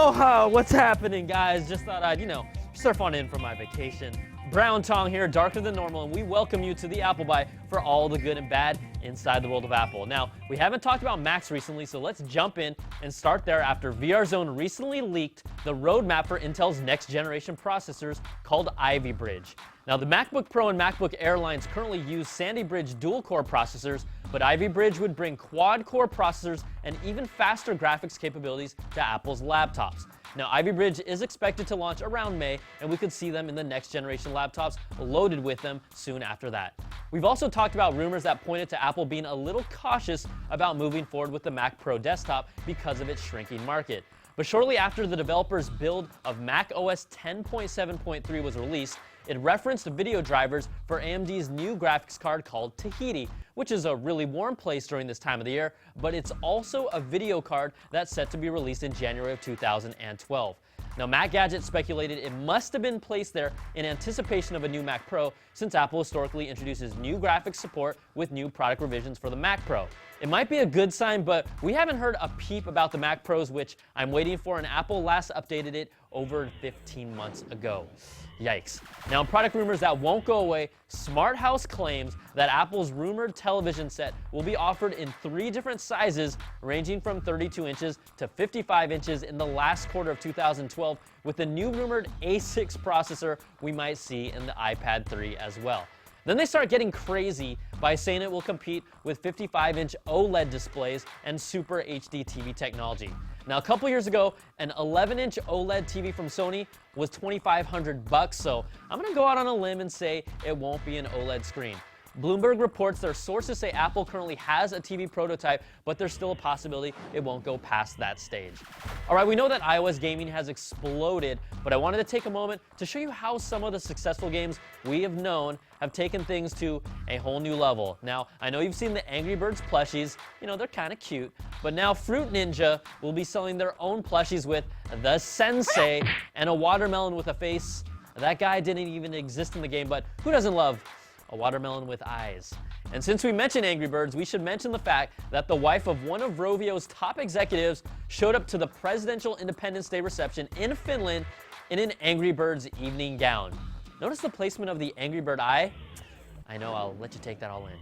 Aloha! What's happening, guys? Just thought I'd, surf on in from my vacation. Brown Tong here, darker than normal, and we welcome you to the Apple Byte for all the good and bad inside the world of Apple. Now, we haven't talked about Macs recently, so let's jump in and start there after VRZone recently leaked the roadmap for Intel's next generation processors called Ivy Bridge. Now, the MacBook Pro and MacBook Air lines currently use Sandy Bridge dual-core processors, but Ivy Bridge would bring quad-core processors and even faster graphics capabilities to Apple's laptops. Now, Ivy Bridge is expected to launch around May, and we could see them in the next generation laptops loaded with them soon after that. We've also talked about rumors that pointed to Apple being a little cautious about moving forward with the Mac Pro desktop because of its shrinking market. But shortly after the developer's build of Mac OS 10.7.3 was released, it referenced video drivers for AMD's new graphics card called Tahiti, which is a really warm place during this time of the year, but it's also a video card that's set to be released in January of 2012. Now, Mac Gadget speculated it must have been placed there in anticipation of a new Mac Pro, since Apple historically introduces new graphics support with new product revisions for the Mac Pro. It might be a good sign, but we haven't heard a peep about the Mac Pros, which I'm waiting for, and Apple last updated it over 15 months ago. Yikes. Now, in product rumors that won't go away, Smart House claims that Apple's rumored television set will be offered in 3 different sizes, ranging from 32 inches to 55 inches in the last quarter of 2012, with the new rumored A6 processor we might see in the iPad 3 as well. Then they start getting crazy by saying it will compete with 55-inch OLED displays and Super HD TV technology. Now, a couple years ago, an 11-inch OLED TV from Sony was $2,500, so I'm gonna go out on a limb and say it won't be an OLED screen. Bloomberg reports their sources say Apple currently has a TV prototype, but there's still a possibility it won't go past that stage. All right, we know that iOS gaming has exploded, but I wanted to take a moment to show you how some of the successful games we have known have taken things to a whole new level. Now, I know you've seen the Angry Birds plushies, they're kind of cute, but now Fruit Ninja will be selling their own plushies with the Sensei and a watermelon with a face. That guy didn't even exist in the game, but who doesn't love a watermelon with eyes? And since we mentioned Angry Birds, we should mention the fact that the wife of one of Rovio's top executives showed up to the Presidential Independence Day reception in Finland in an Angry Birds evening gown. Notice the placement of the Angry Bird eye? I know, I'll let you take that all in.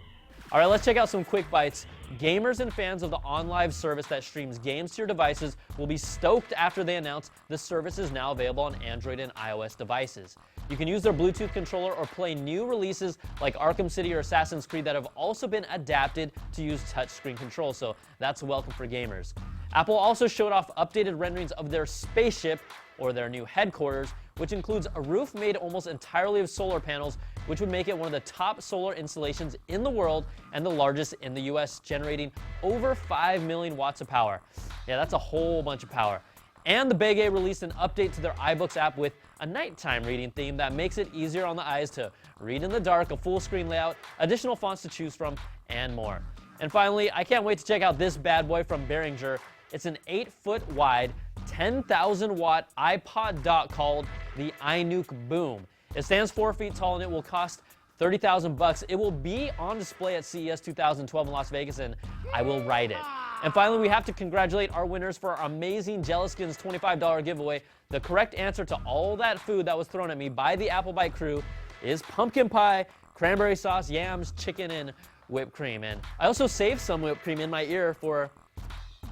All right, let's check out some quick bites. Gamers and fans of the OnLive service that streams games to your devices will be stoked after they announce the service is now available on Android and iOS devices. You can use their Bluetooth controller or play new releases like Arkham City or Assassin's Creed that have also been adapted to use touchscreen control, so that's welcome for gamers. Apple also showed off updated renderings of their spaceship, or their new headquarters, which includes a roof made almost entirely of solar panels, which would make it one of the top solar installations in the world and the largest in the US, generating over 5 million watts of power. Yeah, that's a whole bunch of power. And the Bege released an update to their iBooks app with a nighttime reading theme that makes it easier on the eyes to read in the dark, a full screen layout, additional fonts to choose from, and more. And finally, I can't wait to check out this bad boy from Behringer. It's an 8-foot wide, 10,000 watt iPod dock called the iNuke Boom. It stands 4 feet tall and it will cost $30,000. It will be on display at CES 2012 in Las Vegas, and I will ride it. And finally, we have to congratulate our winners for our amazing Gelaskins $25 giveaway. The correct answer to all that food that was thrown at me by the Apple Byte crew is pumpkin pie, cranberry sauce, yams, chicken, and whipped cream. And I also saved some whipped cream in my ear for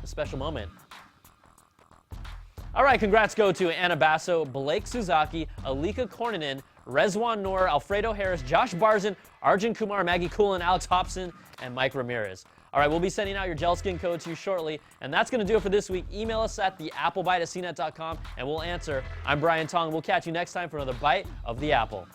a special moment. All right, congrats go to Anna Basso, Blake Suzaki, Alika Korninen, Rezwan Noor, Alfredo Harris, Josh Barzin, Arjun Kumar, Maggie Coolin, Alex Hobson, and Mike Ramirez. All right, we'll be sending out your Gelaskin code to you shortly, and that's going to do it for this week. Email us at theapplebyte@cnet.com, and we'll answer. I'm Brian Tong. We'll catch you next time for another Bite of the Apple.